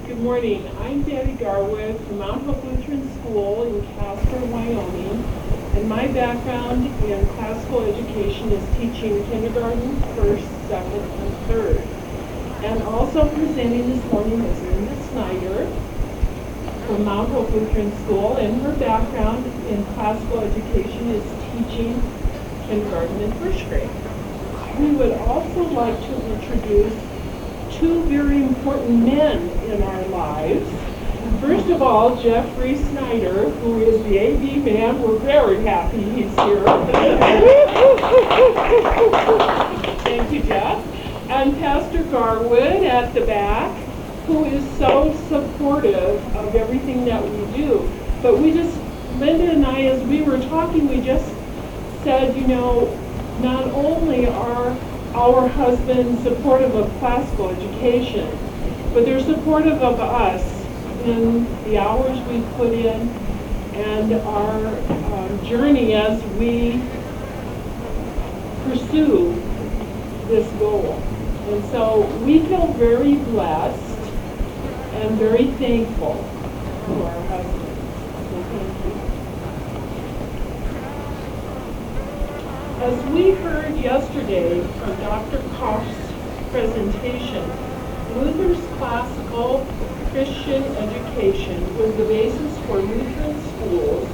Good morning. I'm Betty Garwood from Mount Hope Lutheran School in Casper, Wyoming. And my background in classical education is teaching kindergarten, first, second, and third. And also presenting this morning is Linda Snyder from Mount Hope Lutheran School. And her background in classical education is teaching kindergarten and first grade. We would also like to introduce two very important men in our lives. First of all, Jeffrey Snyder, who is the AV man. We're very happy he's here. Thank you, Jeff. And Pastor Garwood at the back, who is so supportive of everything that we do. But Linda and I, as we were talking, we just said, you know, not only are our husbands supportive of classical education, but they're supportive of us in the hours we put in and our journey as we pursue this goal. And so we feel very blessed and very thankful for our husbands. So thank you. As we heard yesterday from Dr. Koch's presentation, Luther's classical Christian education was the basis for Lutheran schools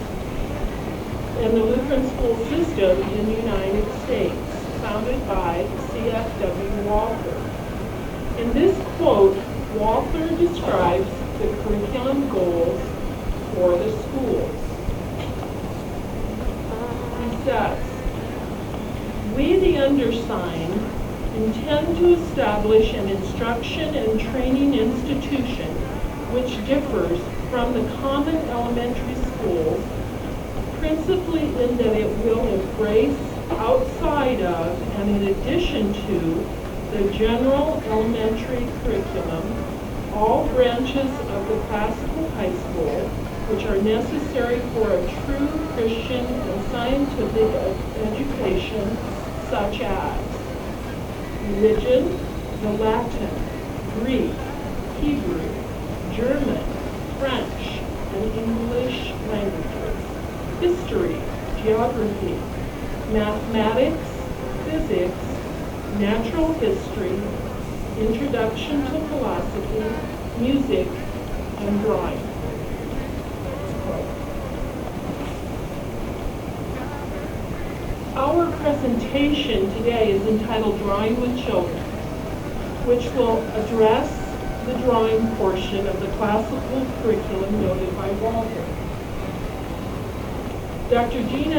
and the Lutheran school system in the United States, founded by C.F.W. Walther. In this quote, Walther describes the curriculum goals for the schools. He says, "We, the undersigned, intend to establish an instruction and training institution which differs from the common elementary schools, principally in that it will embrace outside of and in addition to the general elementary curriculum all branches of the classical high school which are necessary for a true Christian and scientific education, such as religion, the Latin, Greek, Hebrew, German, French, and English languages, history, geography, mathematics, physics, natural history, introduction to philosophy, music, and drawing." Our presentation today is entitled Drawing with Children, which will address the drawing portion of the classical curriculum noted by Walter. Dr. Jean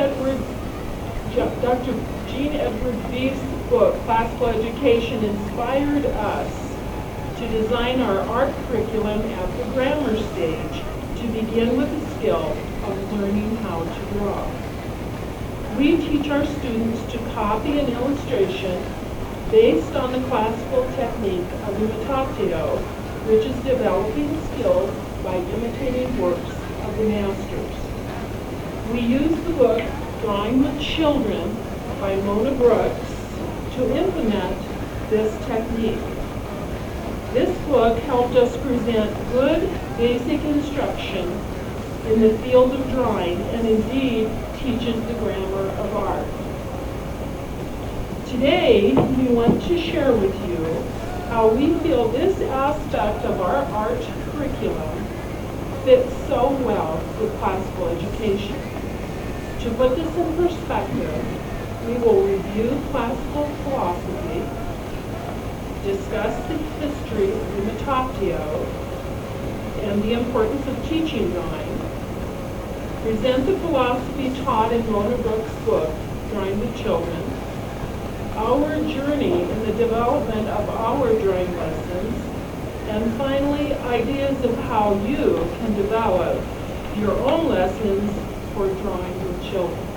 Edward Beef's book, Classical Education, inspired us to design our art curriculum at the grammar stage to begin with the skill of learning how to draw. We teach our students to copy an illustration based on the classical technique of imitatio, which is developing skills by imitating works of the masters. We use the book Drawing with Children by Mona Brooks to implement this technique. This book helped us present good basic instruction in the field of drawing and indeed teaches the grammar of art. Today, we want to share with you how we feel this aspect of our art curriculum fits so well with classical education. To put this in perspective, we will review classical philosophy, discuss the history of imitatio and the importance of teaching drawing, present the philosophy taught in Mona Brooks' book, Drawing with Children, our journey in the development of our drawing lessons, and finally, ideas of how you can develop your own lessons for drawing with children.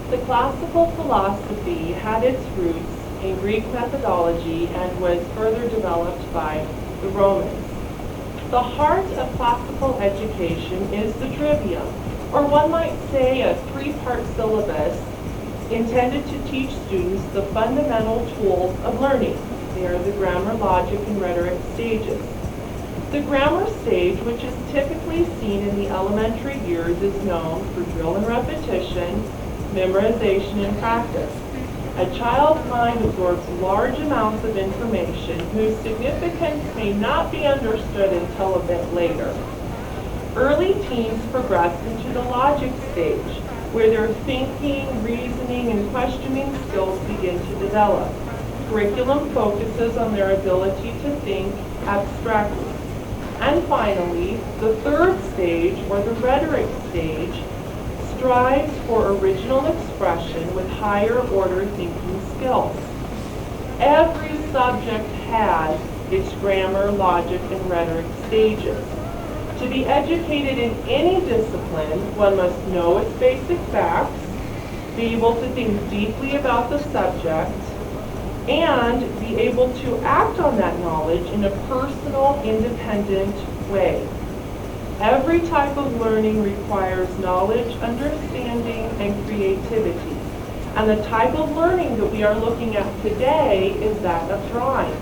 The classical philosophy had its roots in Greek methodology and was further developed by the Romans. The heart of classical education is the trivium, or one might say a three-part syllabus intended to teach students the fundamental tools of learning. They are the grammar, logic, and rhetoric stages. The grammar stage, which is typically seen in the elementary years, is known for drill and repetition, memorization, and practice. A child's mind absorbs large amounts of information whose significance may not be understood until a bit later. Early teens progress into the logic stage, where their thinking, reasoning, and questioning skills begin to develop. Curriculum focuses on their ability to think abstractly. And finally, the third stage, or the rhetoric stage, strives for original expression with higher order thinking skills. Every subject has its grammar, logic, and rhetoric stages. To be educated in any discipline, one must know its basic facts, be able to think deeply about the subject, and be able to act on that knowledge in a personal, independent way. Every type of learning requires knowledge, understanding, and creativity. And the type of learning that we are looking at today is that of drawing.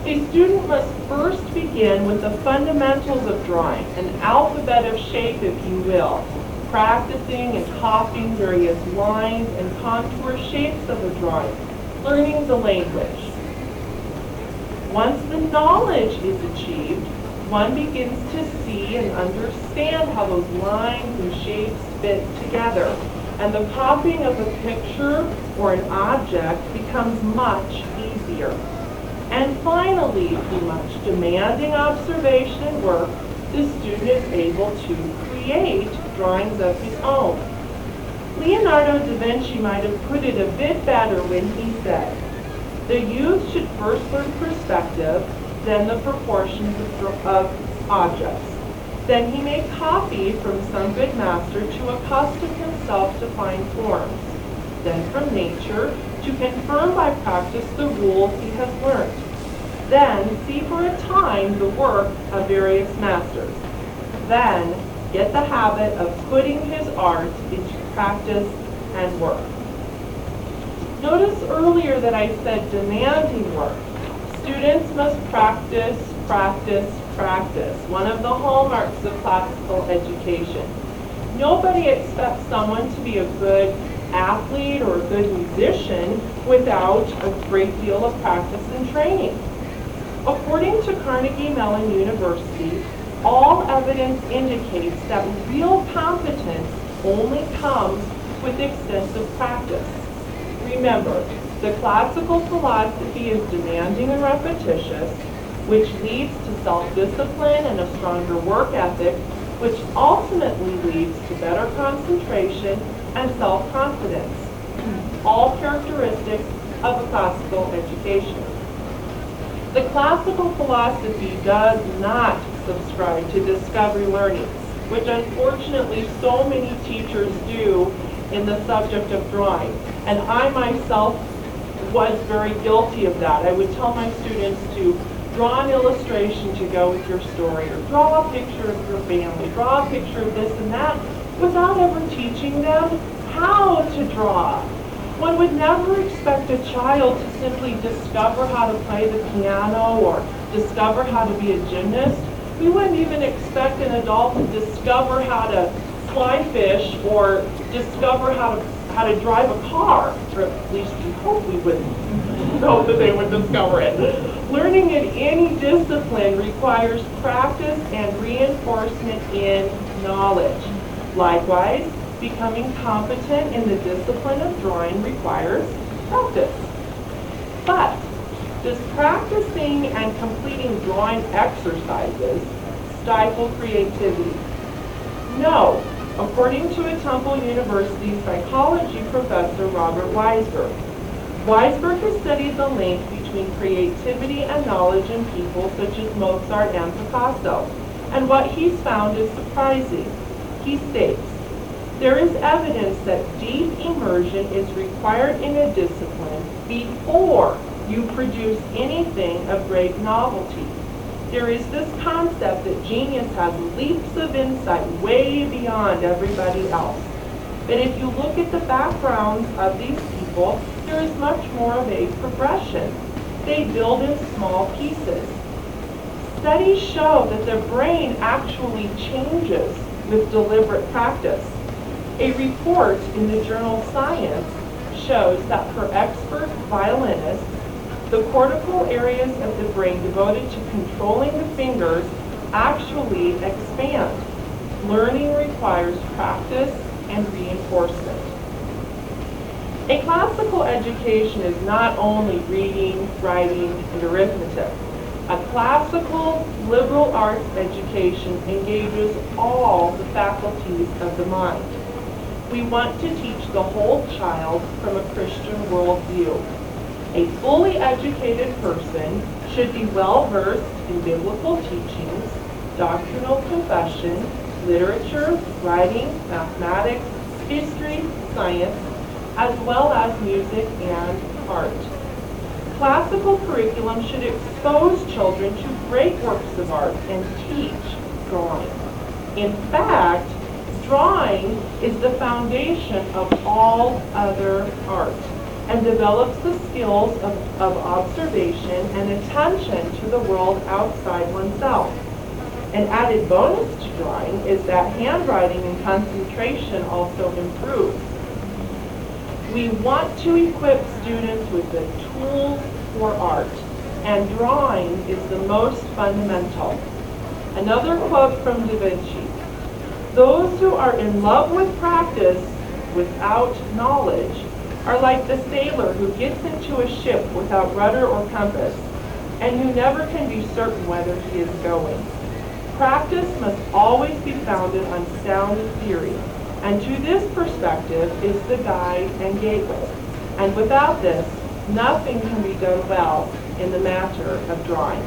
A student must first begin with the fundamentals of drawing, an alphabet of shape, if you will, practicing and copying various lines and contour shapes of a drawing, learning the language. Once the knowledge is achieved, one begins to see and understand how those lines and shapes fit together, and the copying of a picture or an object becomes much easier. And finally, through much demanding observation and work, the student is able to create drawings of his own. Leonardo da Vinci might have put it a bit better when he said, "The youth should first learn perspective, then the proportions of objects. Then he may copy from some good master to accustom himself to fine forms. Then from nature to confirm by practice the rules he has learned. Then see for a time the work of various masters. Then get the habit of putting his art into practice and work." Notice earlier that I said demanding work. Students must practice, practice, practice, one of the hallmarks of classical education. Nobody expects someone to be a good athlete or a good musician without a great deal of practice and training. According to Carnegie Mellon University, all evidence indicates that real competence only comes with extensive practice. Remember, the classical philosophy is demanding and repetitious, which leads to self-discipline and a stronger work ethic, which ultimately leads to better concentration and self-confidence, all characteristics of a classical education. The classical philosophy does not subscribe to discovery learning, which unfortunately so many teachers do in the subject of drawing. And I myself was very guilty of that. I would tell my students to draw an illustration to go with your story, or draw a picture of your family, draw a picture of this and that, without ever teaching them how to draw. One would never expect a child to simply discover how to play the piano or discover how to be a gymnast. We wouldn't even expect an adult to discover how to fly fish or discover how to drive a car, or at least we hope we wouldn't know that they would discover it. Learning in any discipline requires practice and reinforcement in knowledge. Likewise, becoming competent in the discipline of drawing requires practice. But does practicing and completing drawing exercises stifle creativity? No. According to a Temple University psychology professor, Robert Weisberg. Weisberg has studied the link between creativity and knowledge in people such as Mozart and Picasso, and what he's found is surprising. He states, "There is evidence that deep immersion is required in a discipline before you produce anything of great novelty. There is this concept that genius has leaps of insight way beyond everybody else. But if you look at the backgrounds of these people, there is much more of a progression. They build in small pieces. Studies show that the brain actually changes with deliberate practice. A report in the journal Science shows that for expert violinists, the cortical areas of the brain devoted to controlling the fingers actually expand. Learning requires practice and reinforcement. A classical education is not only reading, writing, and arithmetic. A classical liberal arts education engages all the faculties of the mind. We want to teach the whole child from a Christian worldview. A fully educated person should be well versed in biblical teachings, doctrinal confession, literature, writing, mathematics, history, science, as well as music and art. Classical curriculum should expose children to great works of art and teach drawing. In fact, drawing is the foundation of all other art and develops the skills of observation and attention to the world outside oneself. An added bonus to drawing is that handwriting and concentration also improve. We want to equip students with the tools for art, and drawing is the most fundamental. Another quote from Da Vinci: "Those who are in love with practice without knowledge are like the sailor who gets into a ship without rudder or compass, and who never can be certain whether he is going." Practice must always be founded on sound theory, and to this perspective is the guide and gateway. And without this, nothing can be done well in the matter of drawing.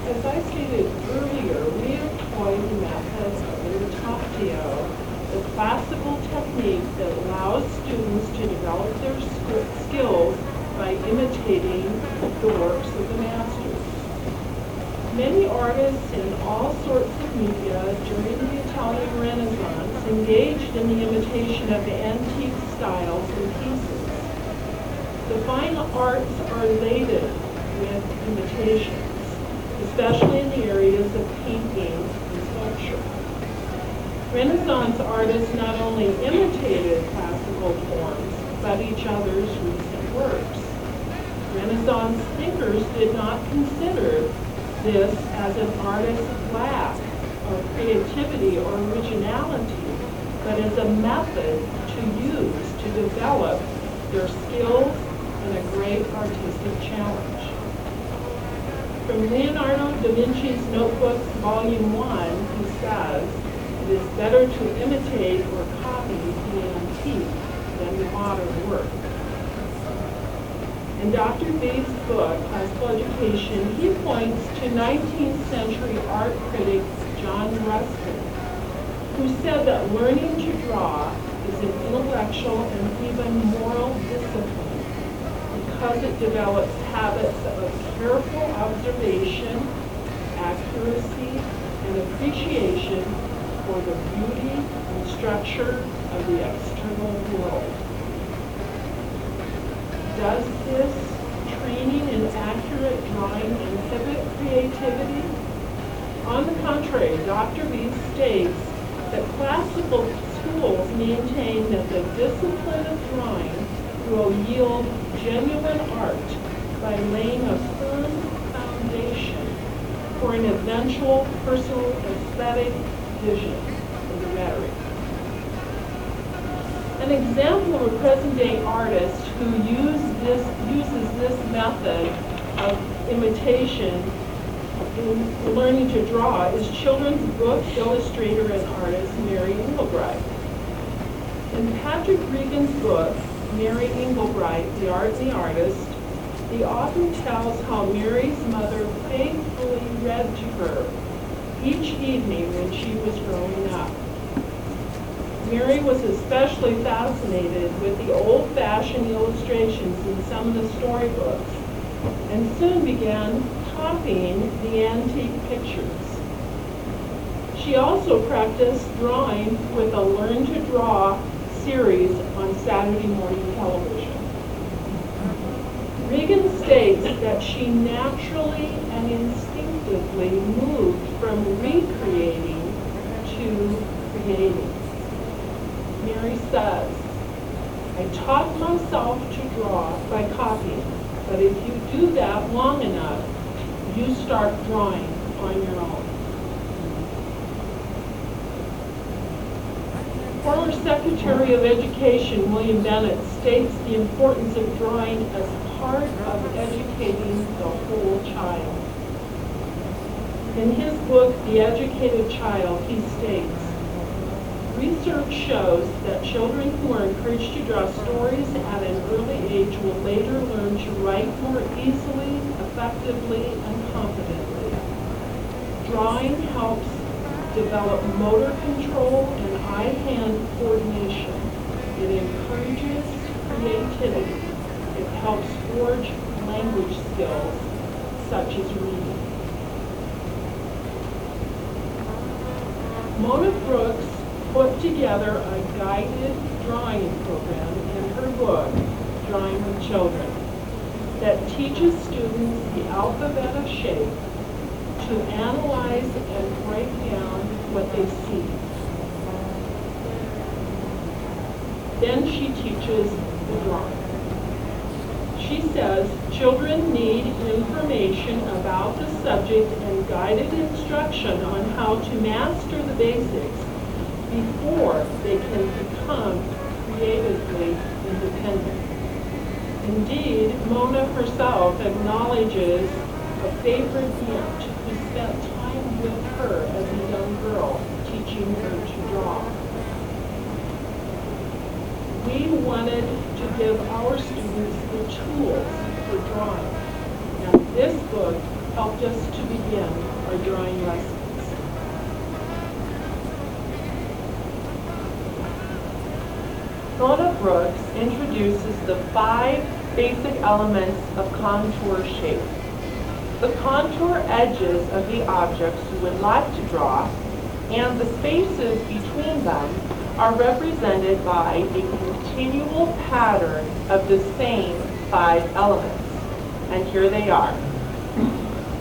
As I stated earlier, we employ the method of intatio, the classical technique that allows students to develop their skills by imitating the works of the masters. Many artists in all sorts of media during the Italian Renaissance engaged in the imitation of the antique styles and pieces. The fine arts are laden with imitations, especially in the areas of painting and sculpture. Renaissance artists not only imitated classical forms, but each other's recent works. Renaissance thinkers did not consider this as an artist's lack of creativity or originality, but as a method to use to develop their skills in a great artistic challenge. From Leonardo da Vinci's Notebooks, Volume 1, he says, "It is better to imitate or copy the antique than the modern work." In Dr. Beef's book, Classical Education, he points to 19th century art critic John Ruskin, who said that learning to draw is an intellectual and even moral discipline because it develops habits of careful observation, accuracy, and appreciation for the beauty and structure of the external world. Does this training in accurate drawing inhibit creativity? On the contrary, Dr. Beef states that classical schools maintain that the discipline of drawing will yield genuine art by laying a firm foundation for an eventual personal aesthetic vision of the rhetoric. An example of a present-day artist who uses this method of imitation in learning to draw is children's book illustrator and artist Mary Englebright. In Patrick Regan's book, Mary Englebright, The Art and the Artist, the author tells how Mary's mother faithfully read to her each evening when she was growing up. Mary was especially fascinated with the old-fashioned illustrations in some of the storybooks and soon began copying the antique pictures. She She also practiced drawing with a Learn to Draw series on Saturday morning television. Regan states that she naturally and instinctively moved from recreating to creating. Mary says, I taught myself to draw by copying, but if you do that long enough, you start drawing on your own. Former Secretary of Education William Bennett states the importance of drawing as part of educating the whole child. In his book, The Educated Child, he states, research shows that children who are encouraged to draw stories at an early age will later learn to write more easily, effectively, and confidently. Drawing helps develop motor control and eye-hand coordination. It encourages creativity. It helps forge language skills, such as reading. Mona Brooks put together a guided drawing program in her book, Drawing with Children, that teaches students the alphabet of shape to analyze and break down what they see. Then she teaches the drawing. She says children need information about the subject and guided instruction on how to master the basics before they can become creatively independent. Indeed, Mona herself acknowledges a favorite aunt who spent time with her as a young girl, teaching her to draw. We wanted to give our students the tools for drawing, and this book helped us to begin our drawing lessons. Mona Brooks introduces the 5 basic elements of contour shape. The contour edges of the objects you would like to draw and the spaces between them are represented by a continual pattern of the same 5 elements. And here they are.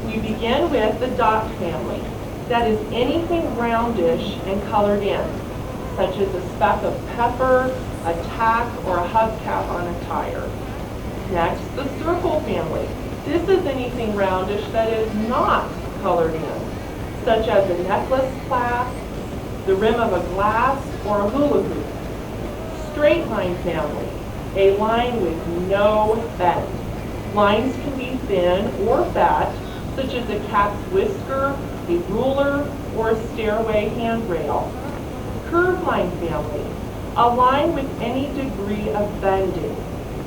We begin with the dot family. That is anything roundish and colored in, such as a speck of pepper, a tack, or a hubcap on a tire. Next, the circle family. This is anything roundish that is not colored in, such as a necklace clasp, the rim of a glass, or a hula hoop. Straight line family, a line with no bend. Lines can be thin or fat, such as a cat's whisker, a ruler, or a stairway handrail. Curved line family, a line with any degree of bending.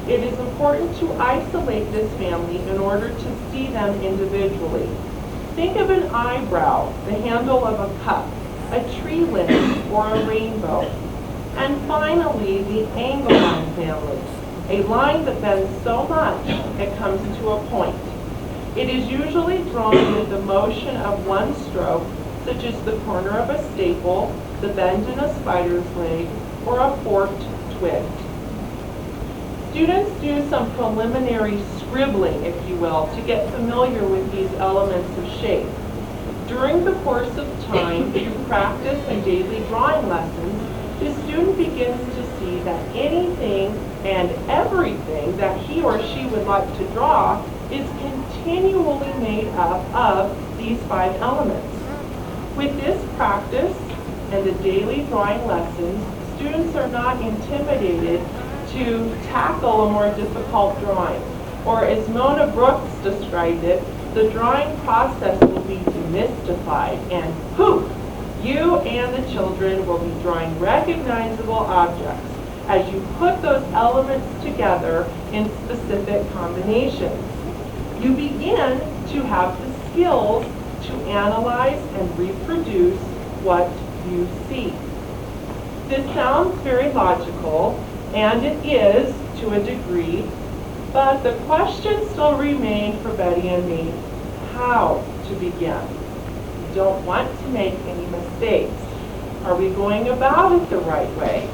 It is important to isolate this family in order to see them individually. Think of an eyebrow, the handle of a cup, a tree limb, or a rainbow. And finally, the angle line family, a line that bends so much it comes to a point. It is usually drawn with the motion of one stroke, such as the corner of a staple, the bend in a spider's leg, or a forked twig. Students do some preliminary scribbling, if you will, to get familiar with these elements of shape. During the course of time, through practice and daily drawing lessons, the student begins to see that anything and everything that he or she would like to draw is continually made up of these 5 elements. With this practice and the daily drawing lessons, students are not intimidated to tackle a more difficult drawing. Or as Mona Brooks described it, the drawing process will be demystified and poof, you and the children will be drawing recognizable objects as you put those elements together in specific combinations. You begin to have the skills to analyze and reproduce what you see. This sounds very logical, and it is to a degree, but the question still remained for Betty and me, how to begin? don't want to make any mistakes. Are we going about it the right way?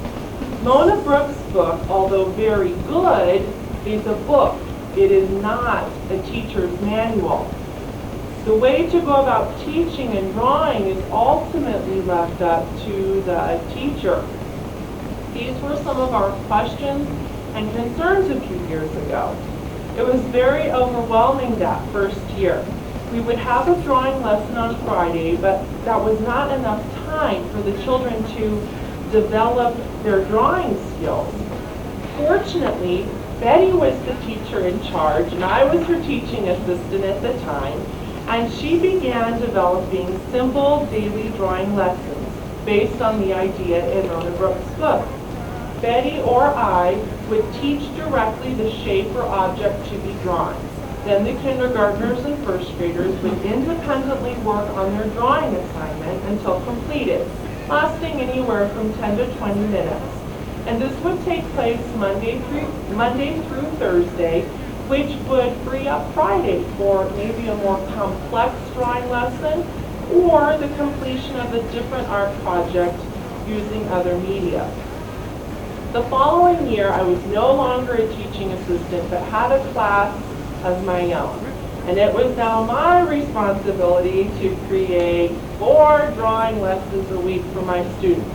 Mona Brooks' book, although very good, is a book. It is not a teacher's manual. The way to go about teaching and drawing is ultimately left up to the teacher. These were some of our questions and concerns a few years ago. It was very overwhelming that first year. We would have a drawing lesson on Friday, but that was not enough time for the children to develop their drawing skills. Fortunately, Betty was the teacher in charge, and I was her teaching assistant at the time, and she began developing simple daily drawing lessons based on the idea in Mona Brooks' book. Betty or I would teach directly the shape or object to be drawn. Then the kindergartners and first graders would independently work on their drawing assignment until completed, lasting anywhere from 10 to 20 minutes. And this would take place Monday through Thursday, which would free up Friday for maybe a more complex drawing lesson or the completion of a different art project using other media. The following year, I was no longer a teaching assistant, but had a class of my own. And it was now my responsibility to create 4 drawing lessons a week for my students.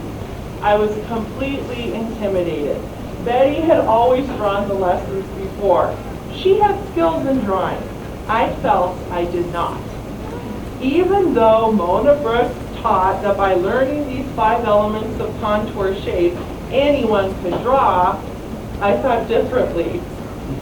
I was completely intimidated. Betty had always drawn the lessons before. She had skills in drawing. I felt I did not. Even though Mona Brooks taught that by learning these 5 elements of contour shape, anyone could draw, I thought differently.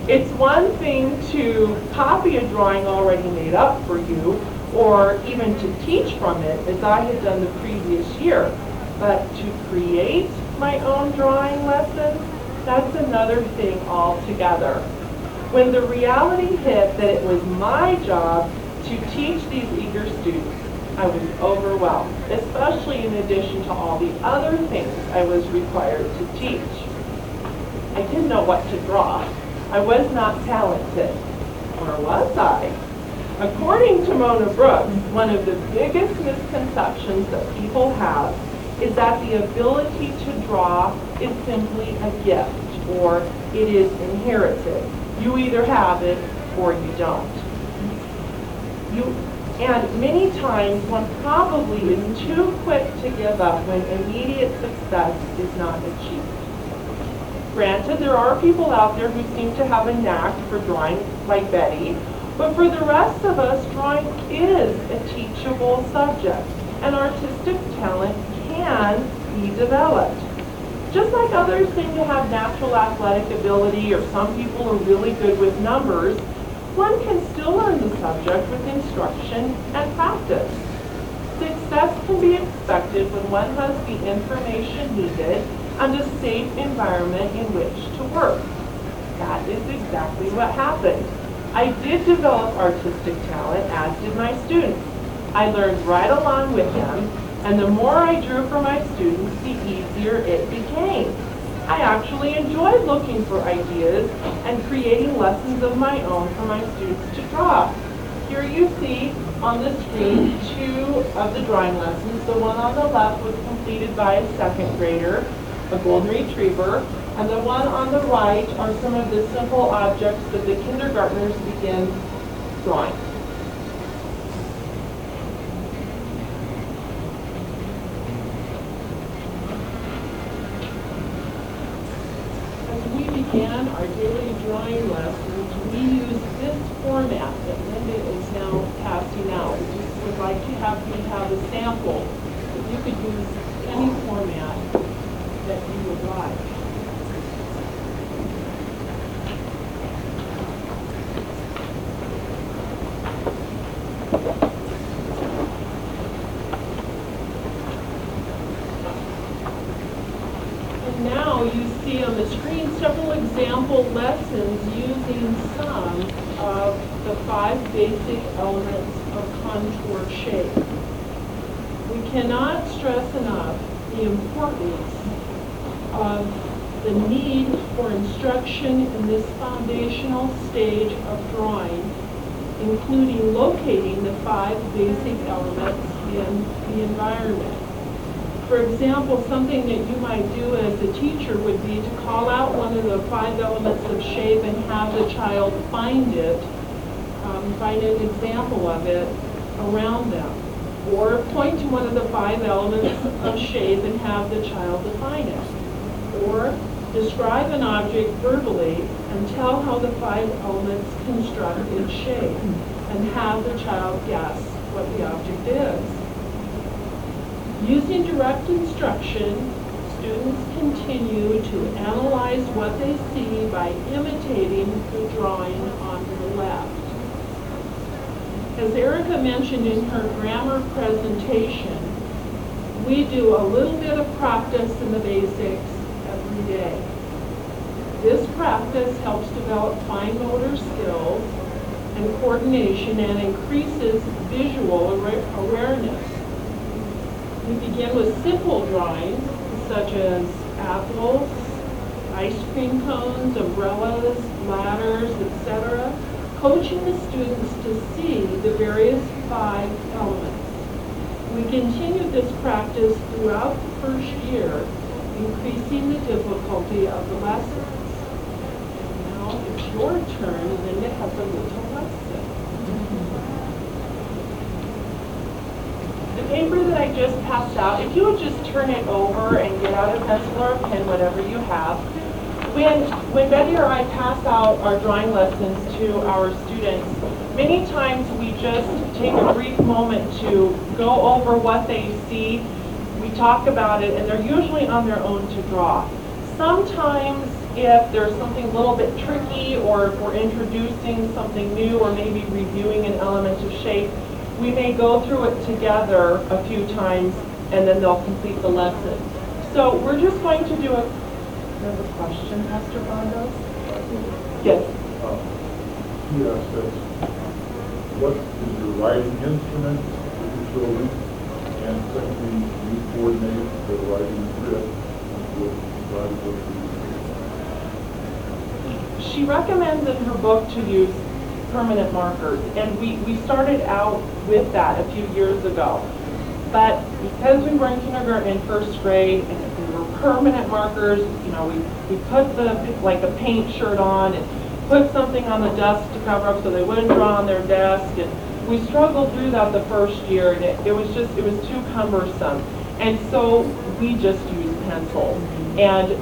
It's one thing to copy a drawing already made up for you, or even to teach from it, as I had done the previous year. But to create my own drawing lessons, that's another thing altogether. When the reality hit that it was my job to teach these eager students, I was overwhelmed, especially in addition to all the other things I was required to teach. I didn't know what to draw. I was not talented. Or was I? According to Mona Brooks, one of the biggest misconceptions that people have is that the ability to draw is simply a gift, or it is inherited. You either have it or you don't. And many times one probably is too quick to give up when immediate success is not achieved. Granted, there are people out there who seem to have a knack for drawing like Betty, but for the rest of us, drawing is a teachable subject, and artistic talent can be developed. Just like others seem to have natural athletic ability, or some people are really good with numbers, one can still learn the subject with instruction and practice. Success can be expected when one has the information needed and a safe environment in which to work. That is exactly what happened. I did develop artistic talent, as did my students. I learned right along with them, and the more I drew for my students, the easier it became. I actually enjoyed looking for ideas and creating lessons of my own for my students to draw. Here you see on the screen 2 of the drawing lessons. The one on the left was completed by a 2nd grader, a golden retriever, and the one on the right are some of the simple objects that the kindergartners begin drawing. As we began our daily drawing lessons, we used this format that Linda is now passing out. We just would like to have you have a sample. If you could use any format that you would like. And now you see on the screen several example lessons using some of the 5 basic elements of contour shape. We cannot stress enough the importance of the need for instruction in this foundational stage of drawing, including locating the 5 basic elements in the environment. For example, something that you might do as a teacher would be to call out one of the 5 elements of shape and have the child find it, find an example of it around them. Or point to one of the 5 elements of shape and have the child define it. Or describe an object verbally and tell how the 5 elements construct its shape and have the child guess what the object is. Using direct instruction, students continue to analyze what they see by imitating the drawing on the left. As Erica mentioned in her grammar presentation, we do a little bit of practice in the basics every day. This practice helps develop fine motor skills and coordination and increases visual awareness. We begin with simple drawings such as apples, ice cream cones, umbrellas, ladders, etc., coaching the students to see the various 5 elements. We continue this practice throughout the first year, increasing the difficulty of the lessons. And now it's your turn, and then you have a little lesson. The paper that I just passed out, if you would just turn it over and get out a pencil or a pen, whatever you have. When Betty or I pass out our drawing lessons to our students, many times we just take a brief moment to go over what they see. We talk about it, and they're usually on their own to draw. Sometimes if there's something a little bit tricky, or if we're introducing something new, or maybe reviewing an element of shape, we may go through it together a few times, and then they'll complete the lesson. So we're just going to do a question, Pastor Bondos? Yes. He says, what is your writing instrument for your children? And secondly, you coordinate the writing grid with She recommends in her book to use permanent markers, and we started out with that a few years ago. But because we were in kindergarten and first grade, and we were permanent markers, you know, we put like a paint shirt on and put something on the desk to cover up so they wouldn't draw on their desk, and we struggled through that the first year, and it was too cumbersome. And so we just use pencils, and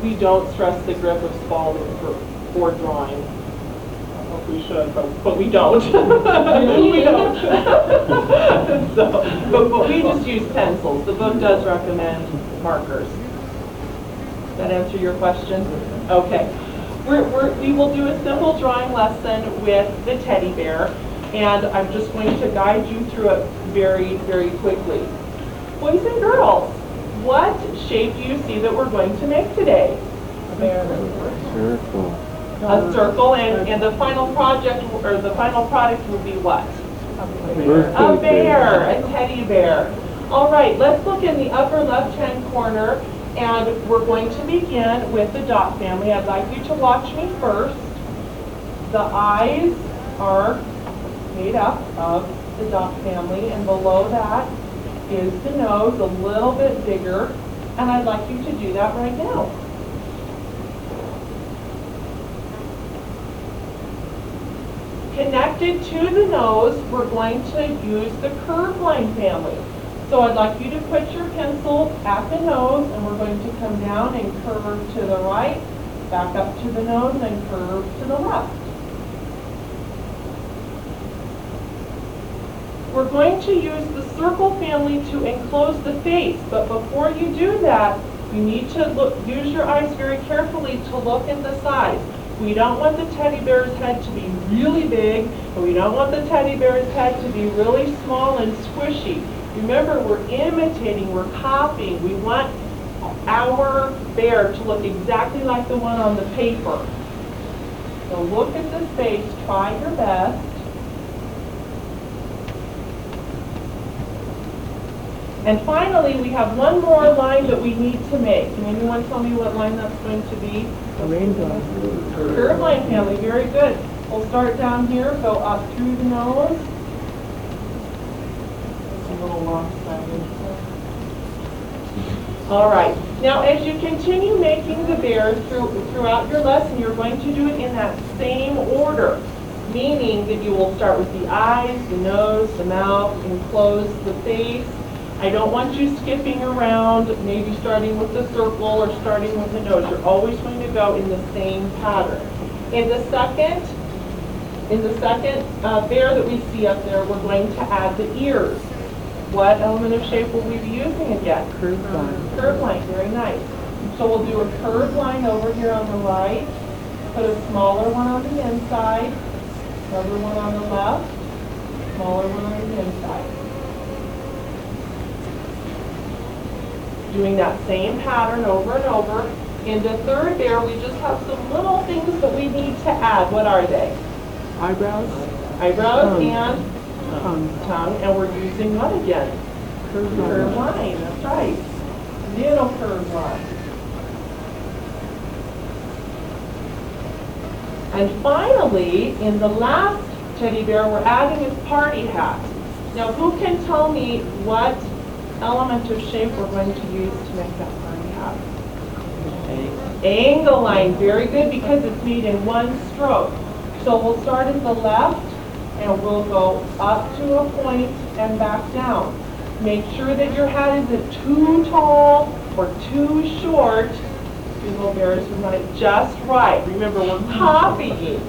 we don't stress the grip of Spalding for drawing. We should, but we don't. We don't. But we just use pencils. The book does recommend markers. Does that answer your question? Okay. We will do a simple drawing lesson with the teddy bear, and I'm just going to guide you through it very, very quickly. Boys and girls, what shape do you see that we're going to make today? A bear. Circle. A circle, and the final project, or the final product will be what? A bear, a teddy bear. All right, let's look in the upper left-hand corner, and we're going to begin with the dot family. I'd like you to watch me first. The eyes are made up of the dot family, and below that is the nose, a little bit bigger, and I'd like you to do that right now. Connected to the nose, we're going to use the curved line family. So I'd like you to put your pencil at the nose, and we're going to come down and curve to the right, back up to the nose, and curve to the left. We're going to use the circle family to enclose the face, but before you do that, you need to use your eyes very carefully to look at the size. We don't want the teddy bear's head to be really big, and we don't want the teddy bear's head to be really small and squishy. Remember, we're imitating, we're copying. We want our bear to look exactly like the one on the paper. So look at the face, try your best. And finally, we have one more line that we need to make. Can anyone tell me what line that's going to be? Rainbow. Curved line family, very good. We'll start down here, go up through the nose. little lopsided. All right. Now, as you continue making the bear throughout your lesson, you're going to do it in that same order, meaning that you will start with the eyes, the nose, the mouth, enclose the face. I don't want you skipping around, maybe starting with the circle or starting with the nose. You're always going to go in the same pattern. In the second bear that we see up there, we're going to add the ears. What element of shape will we be using again? Curved line. Curved line, very nice. So we'll do a curved line over here on the right, put a smaller one on the inside, another one on the left, smaller one on the inside. Doing that same pattern over and over. In the third bear, we just have some little things that we need to add. What are they? Eyebrows. Eyebrows Tongue. and tongue. And we're using what again? Curved Curved line. line, that's right. Little curved line. And finally, in the last teddy bear, we're adding his party hat. Now, who can tell me what element of shape we're going to use to make that party hat? Angle line, very good, because it's made in one stroke. So we'll start at the left, and we'll go up to a point and back down. Make sure that your hat isn't too tall or too short. These little bears, we want it just right. Remember, we're copying.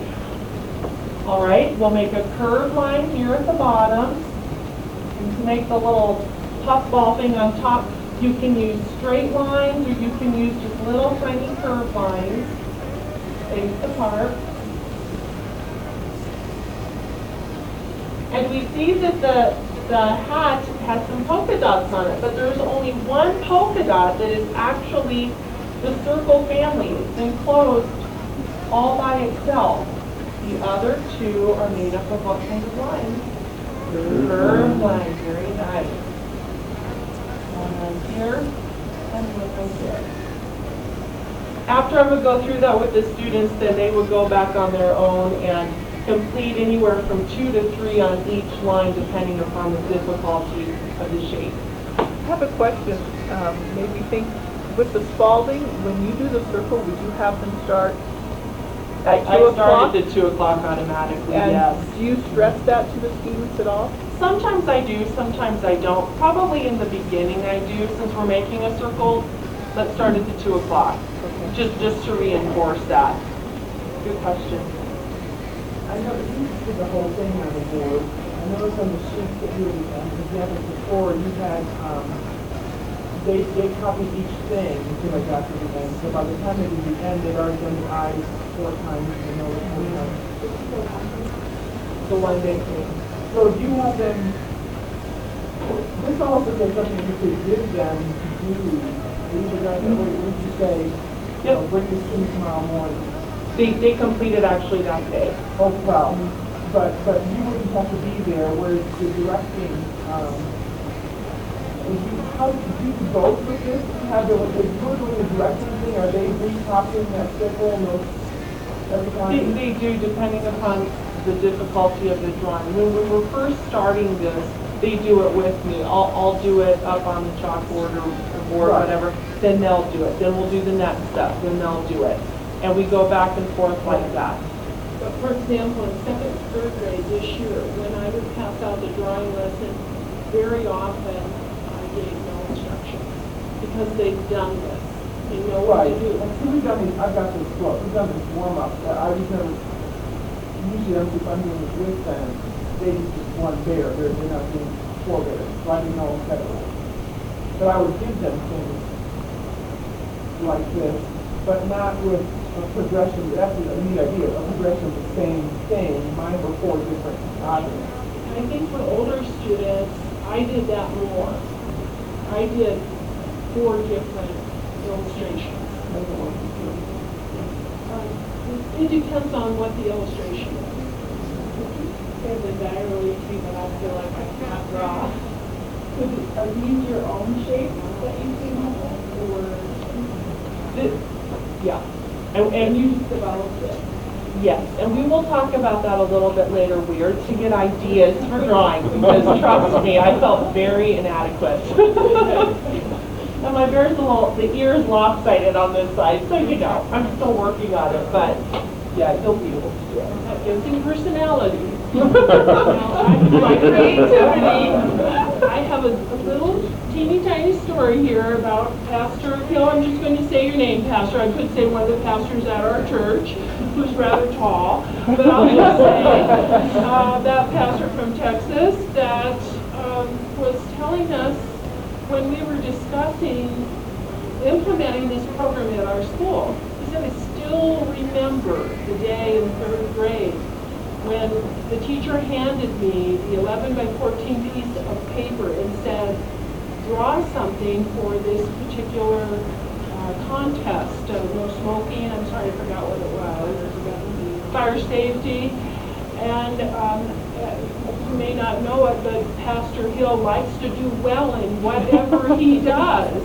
All right, we'll make a curved line here at the bottom. And to make the little puffball thing on top, you can use straight lines, or you can use just little tiny curved lines, spaced apart. And we see that the hat has some polka dots on it, but there's only one polka dot that is actually the circle family. It's enclosed all by itself. The other two are made up of what kind of lines? Curved lines, very nice. One right here, and one right there. After I would go through that with the students, then they would go back on their own and complete anywhere from 2 to 3 on each line, depending upon the difficulty of the shape. I have a question. Made me think, with the Spalding, when you do the circle, would you have them start at 2 I o'clock? started at 2 o'clock automatically, And yes. do you stress that to the students at all? Sometimes I do, sometimes I don't. Probably in the beginning I do, since we're making a circle. Let's start at the 2 o'clock, just to reinforce that. Good question. I noticed you did the whole thing on the board. I noticed on the sheet that you examined before, you had, they copied each thing until I got to the end. So by the time they did the end, they'd already done the eyes 4 times and the nose 4 times. The one day thing. So do you have them, this also says something you could give them to do. These are guys, what would you say, you know, bring this to me tomorrow morning? They completed actually that day. Oh, well, but you wouldn't have to be there, whereas the directing, how do you do both with this? Have the, if you're doing the directing thing, are they recopying that circle and those every time? They do, depending upon the difficulty of the drawing. When we were first starting this, they do it with me. I'll do it up on the chalkboard or board, Right. whatever. Then they'll do it. Then we'll do the next step. Then they'll do it. And we go back and forth like that. But for example, in second, third grade this year, when I would pass out the drawing lesson, very often I gave no instructions because they've done this. They know what Right. to do. And so we've done these, I've got this book, we've done this warm-up. I was never, usually if I'm doing it with them, they just one bear, they're not doing 4 bears. So I didn't know that. But I would give them things like this, but not with a progression. That's a neat idea, a progression of the same thing. Mine were 4 different objects. I think for older students, I did that more. I did 4 different illustrations. It depends on what the illustration is. Because I really see that I feel like I can't draw. Are these your own shapes that you came up with, or Yeah. And you just developed it? Yes, and we will talk about that a little bit later. We are to get ideas for drawing, because trust me, I felt very inadequate. And my bear's the ear's lopsided on this side, so you know, I'm still working on it, but yeah, you'll be able to do it. That gives him personality. My creativity. I have a little teeny tiny story here about Pastor Hill. I'm just going to say your name, Pastor. I could say one of the pastors at our church, who's rather tall, but I'll just say that pastor from Texas that was telling us when we were discussing implementing this program at our school. He said, I still remember the day in 3rd grade when the teacher handed me the 11 by 14 piece of paper and said, draw something for this particular contest. No smoking, I'm sorry, I forgot what it was. Fire safety. And you may not know it, but Pastor Hill likes to do well in whatever he does.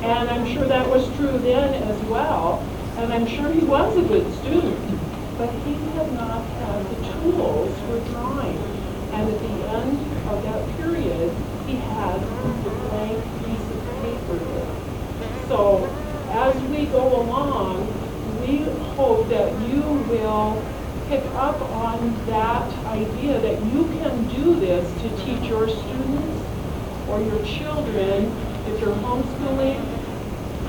And I'm sure that was true then as well. And I'm sure he was a good student. But he had not had the tools for drawing. And at the end of that period, he had the blank piece of paper there. So as we go along, we hope that you will pick up on that idea that you can do this to teach your students or your children, if you're homeschooling,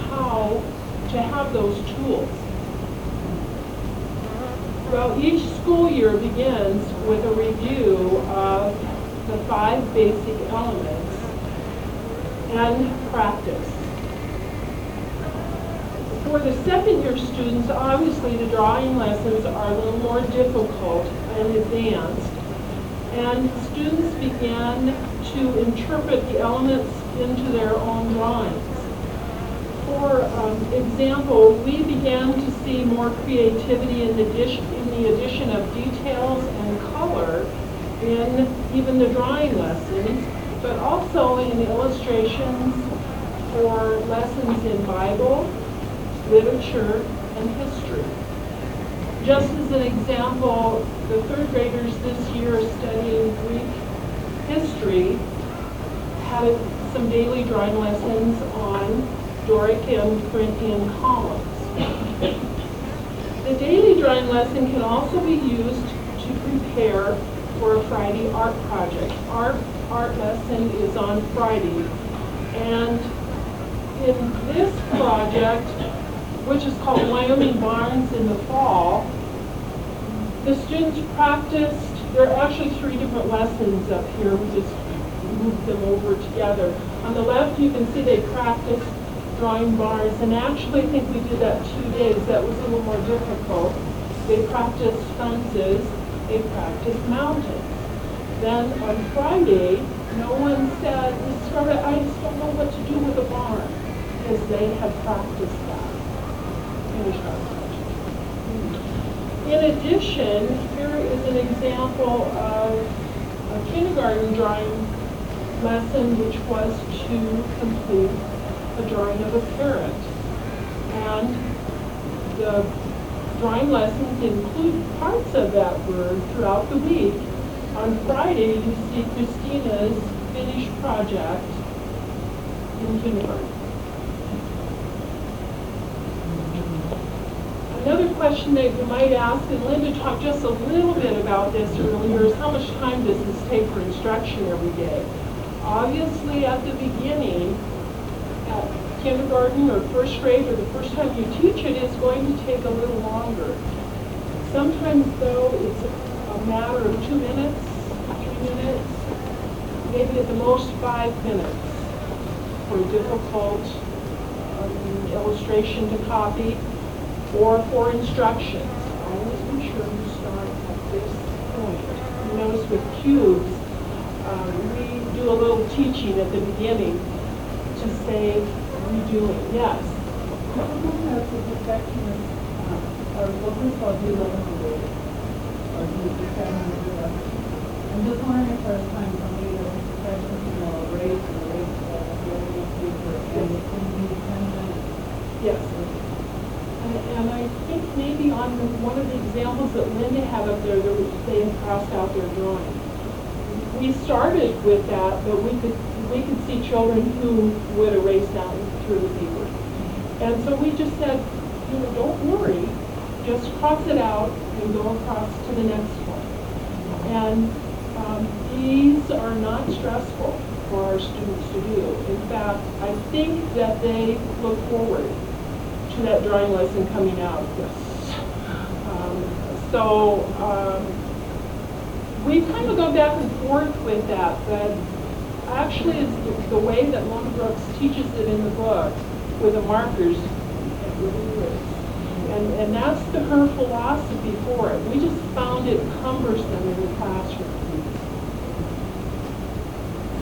how to have those tools. Well, each school year begins with a review of the 5 basic elements and practice. For the 2nd year students, obviously the drawing lessons are a little more difficult and advanced, and students begin to interpret the elements into their own drawings. For example, we began to see more creativity in the addition of details and color in even the drawing lessons, but also in illustrations for lessons in Bible, literature, and history. Just as an example, the 3rd graders this year studying Greek history had some daily drawing lessons on Doric and Corinthian columns. The daily drawing lesson can also be used to prepare for a Friday art project. Our art lesson is on Friday, and in this project, which is called Wyoming Barns in the Fall, the students practiced. There are actually 3 different lessons up here. We just moved them over together. On the left, you can see they practiced drawing barns, and actually I think we did that 2 days. That was a little more difficult. They practiced fences, they practiced mountains. Then on Friday, no one said, Mrs. Garwood, I just don't know what to do with a barn, because they had practiced that. Finished our project. In addition, here is an example of a kindergarten drawing lesson, which was to complete a drawing of a parrot. And the drawing lessons include parts of that bird throughout the week. On Friday, you see Christina's finished project in kindergarten. Another question that you might ask, and Linda talked just a little bit about this earlier, is how much time does this take for instruction every day? Obviously, at the beginning, at kindergarten or 1st grade, or the first time you teach it, it's going to take a little longer. Sometimes, though, it's a matter of 2 minutes, 3 minutes, maybe at the most 5 minutes for a difficult illustration to copy, or for instructions. Always be sure you start at this point. You notice with cubes, we do a little teaching at the beginning to say redoing. Yes? As a perfectionist, or first of all, do love to do it, or do you determine to do it? I'm just wondering if there's time for me to perfection, erase the other paper, and it's going to be 10 minutes. Yes. And I think maybe on on one of the examples that Linda had up there, they had crossed out their drawing. We started with that, but we could see children who would erase down through the paper. And so we just said, you know, don't worry, just cross it out and go across to the next one. And these are not stressful for our students to do. In fact, I think that they look forward to that drawing lesson coming out. We kind of go back and forth with that, but actually it's the way that Mona Brooks teaches it in the book with the markers. And that's her philosophy for it. We just found it cumbersome in the classroom.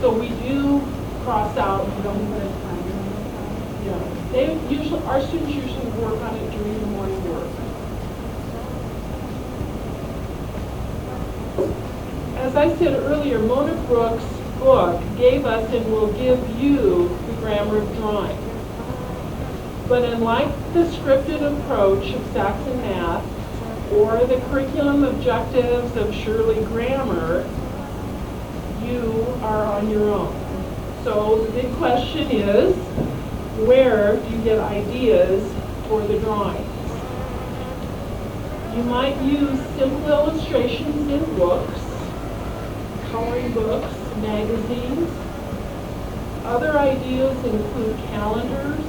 So we do cross out. You don't put a timer on the Yeah, our students usually work on it during the morning work. As I said earlier, Mona Brooks' book gave us and will give you the grammar of drawing. But unlike the scripted approach of Saxon Math or the curriculum objectives of Shirley Grammar, you are on your own. So the big question is, where do you get ideas for the drawings? You might use simple illustrations in books, coloring books, magazines. Other ideas include calendars,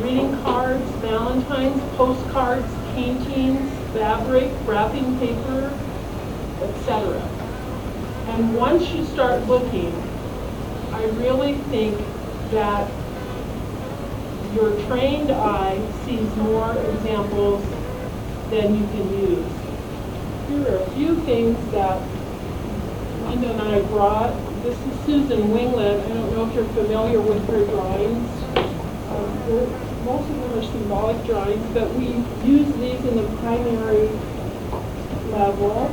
reading cards, valentines, postcards, paintings, fabric, wrapping paper, etc. And once you start looking, I really think that your trained eye sees more examples than you can use. Here are a few things that Linda and I brought. This is Susan Winglet. I don't know if you're familiar with her drawings. Most of them are symbolic drawings, but we use these in the primary level.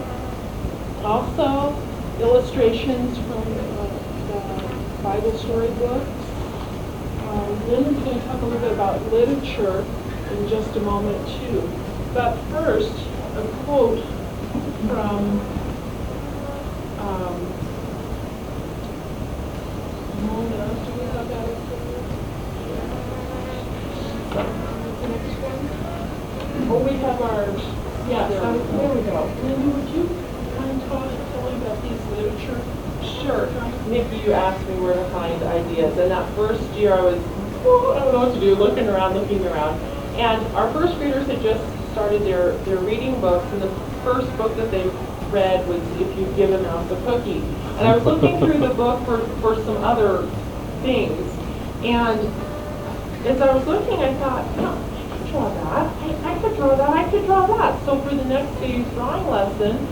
Also, illustrations from the Bible storybooks. Linda's going to talk a little bit about literature in just a moment, too. But first, a quote from Mona. Do we have that up there? The next one? Oh, we have our, yes, there we go. Linda, would you mind telling about these literature? Sure. Nikki, you asked me where to find ideas, and that first year I was, I don't know what to do, looking around. And our first graders had just started their reading books, and the first book that they read was If You Give a Mouse a Cookie. And I was looking through the book for some other things, and as I was looking, I thought, I could draw that, I could draw that, I could draw that. So for the next day's drawing lesson,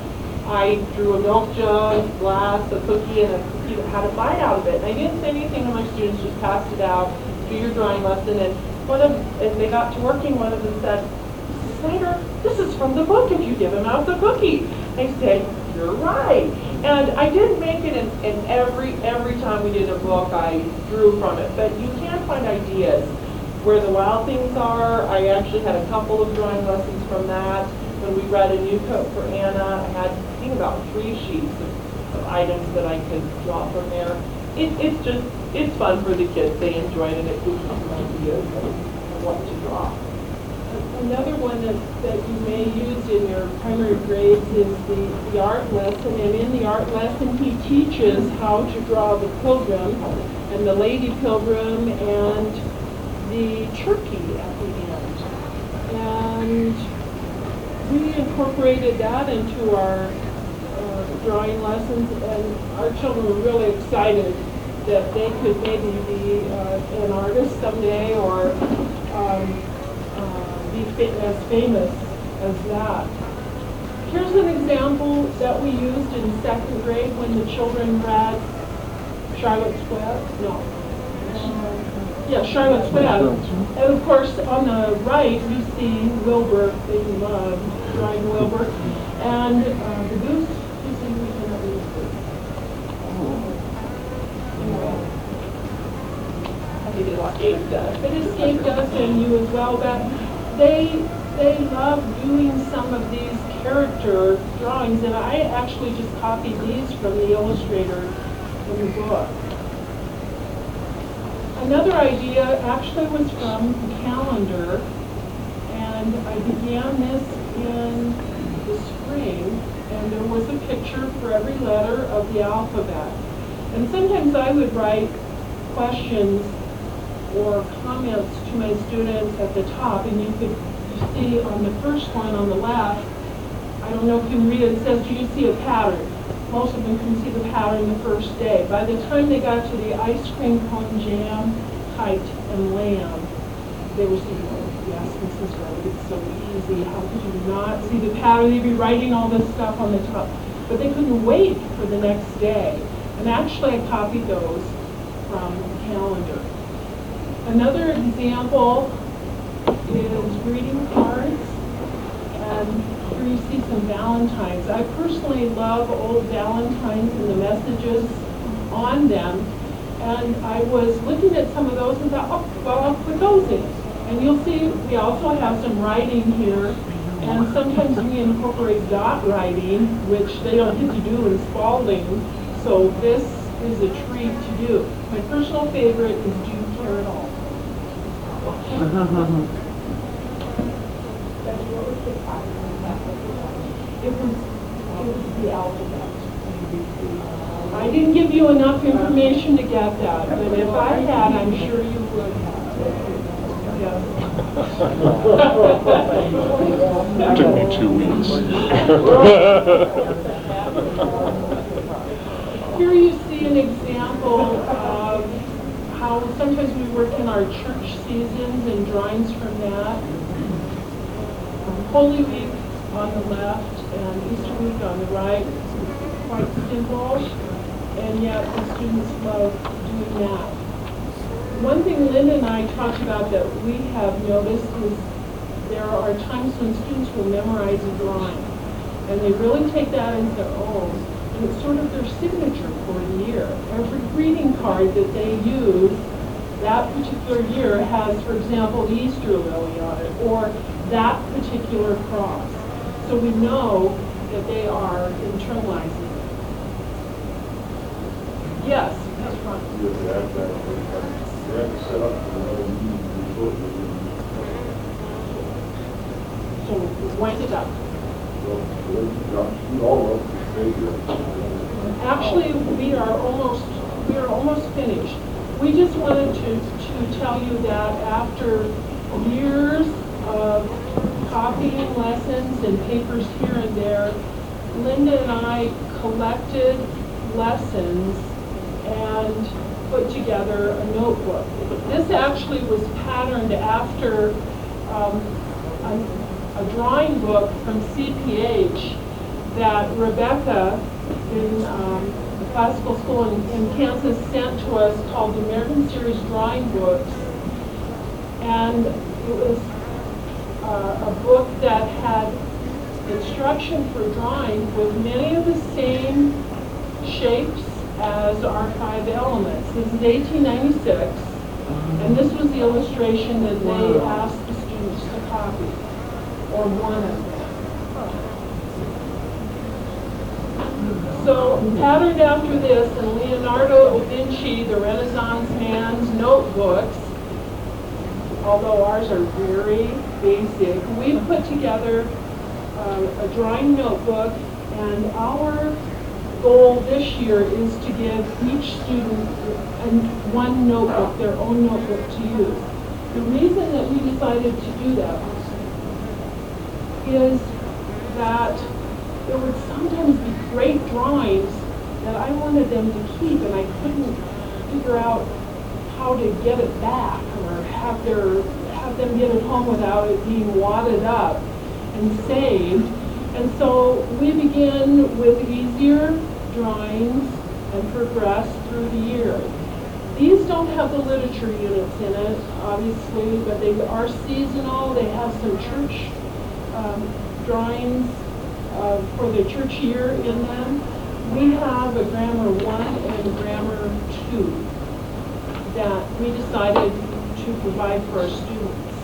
I drew a milk jug, glass, a cookie, and a cookie that had a bite out of it. And I didn't say anything to my students, just passed it out, do your drawing lesson. And as they got to working, one of them said, Snyder, this is from the book, If You Give a Mouse a Cookie. I said, you're right. And I didn't make it, and every time we did a book, I drew from it. But you can find ideas where the wild things are. I actually had a couple of drawing lessons from that. When we read A New Coat for Anna, I had, I think, about 3 sheets of items that I could draw from there. It's fun for the kids. They enjoy it, and it gives them ideas of what to draw. Another one that you may use in your primary grades is the art lesson. And in the art lesson, he teaches how to draw the pilgrim and the lady pilgrim and the turkey at the end. And we incorporated that into our drawing lessons, and our children were really excited that they could maybe be an artist someday or be as famous as that. Here's an example that we used in 2nd grade when the children read Charlotte's Web. No. Charlotte's Web. And of course, on the right, you see Wilbur, they love drawing Wilbur, and the goose. You see we cannot read the goose. It escaped us, and you as well. But they love doing some of these character drawings, and I actually just copied these from the illustrator in the book. Another idea actually was from the calendar, and I began this in the spring, and there was a picture for every letter of the alphabet. And sometimes I would write questions or comments to my students at the top, and you see on the first one on the left, I don't know if you can read it, it says, do you see a pattern? Most of them couldn't see the pattern the first day. By the time they got to the ice cream cone, jam, kite, and lamb, they were saying, oh yes, Mrs. Garwood, it's so easy. How could you not see the pattern? They'd be writing all this stuff on the top. But they couldn't wait for the next day. And actually I copied those from the calendar. Another example is greeting cards. And here you see some Valentines. I personally love old Valentines and the messages on them. And I was looking at some of those and thought, oh, well, I'll put those in. And you'll see we also have some writing here. And sometimes we incorporate dot writing, which they don't get to do in Spalding. So this is a treat to do. My personal favorite is Do You Care at All? It was the alphabet. I didn't give you enough information to get that, but if I had, I'm sure you would have. Yeah. It took me 2 weeks. Here you see an example of how sometimes we work in our church seasons and drawings from that. Holy Week on the left and Easter Week on the right. Quite simple, and yet the students love doing that. One thing Linda and I talked about that we have noticed is there are times when students will memorize a drawing, and they really take that as their own, and it's sort of their signature for the year. Every greeting card that they use that particular year has, for example, the Easter lily on it, or that particular cross. So we know that they are internalizing it. Yes, that's right. You have to set up another meeting before So wind it up. Actually, we are almost finished. We just wanted to tell you that after years of copying lessons and papers here and there, Linda and I collected lessons and put together a notebook. This actually was patterned after a drawing book from CPH that Rebecca in the classical school in Kansas sent to us, called the American Series Drawing Books. And it was a book that had instruction for drawing with many of the same shapes as our 5 elements. This is 1896, and this was the illustration that they asked the students to copy, or one of them. So, patterned after this, in Leonardo da Vinci, the Renaissance man's notebooks, although ours are very basic, we've put together a drawing notebook, and our goal this year is to give each student one notebook, their own notebook to use. The reason that we decided to do that is that there would sometimes be great drawings that I wanted them to keep, and I couldn't figure out how to get it back or have them get it home without it being wadded up and saved. And so we begin with easier drawings and progress through the year. These don't have the literature units in it, obviously, but they are seasonal. They have some church drawings for the church year in them. We have a Grammar 1 and Grammar 2 that we decided to provide for our students.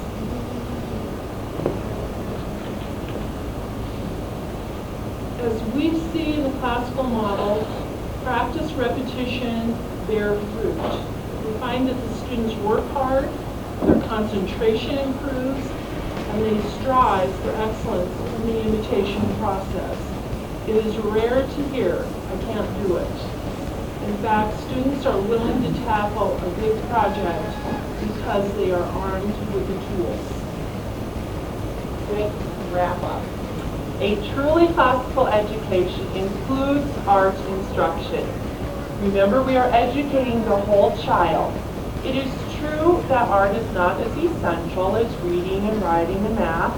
because we see in the classical model, practice, repetition, bear fruit. We find that the students work hard, their concentration improves, and they strive for excellence in the imitation process. It is rare to hear, I can't do it. In fact, students are willing to tackle a big project because they are armed with the tools. Quick wrap up. A truly classical education includes art instruction. Remember, we are educating the whole child. It is true that art is not as essential as reading and writing and math.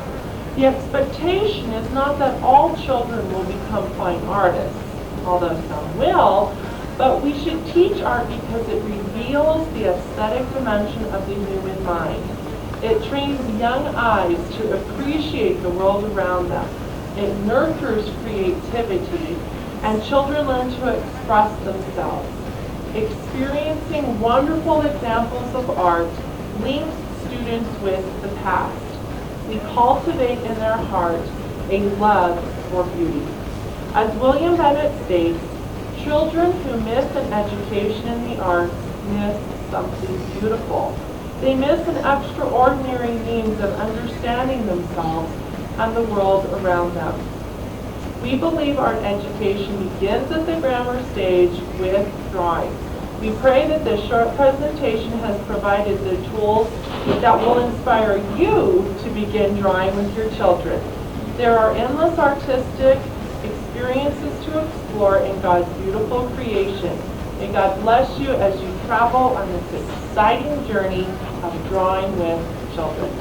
The expectation is not that all children will become fine artists, although some will, but we should teach art because it reveals the aesthetic dimension of the human mind. It trains young eyes to appreciate the world around them. It nurtures creativity, and children learn to express themselves. Experiencing wonderful examples of art links students with the past. We cultivate in their heart a love for beauty. As William Bennett states, children who miss an education in the arts miss something beautiful. They miss an extraordinary means of understanding themselves and the world around them. We believe art education begins at the grammar stage with drawing. We pray that this short presentation has provided the tools that will inspire you to begin drawing with your children. There are endless artistic experiences to explore in God's beautiful creation. May God bless you as you travel on this exciting journey of drawing with children.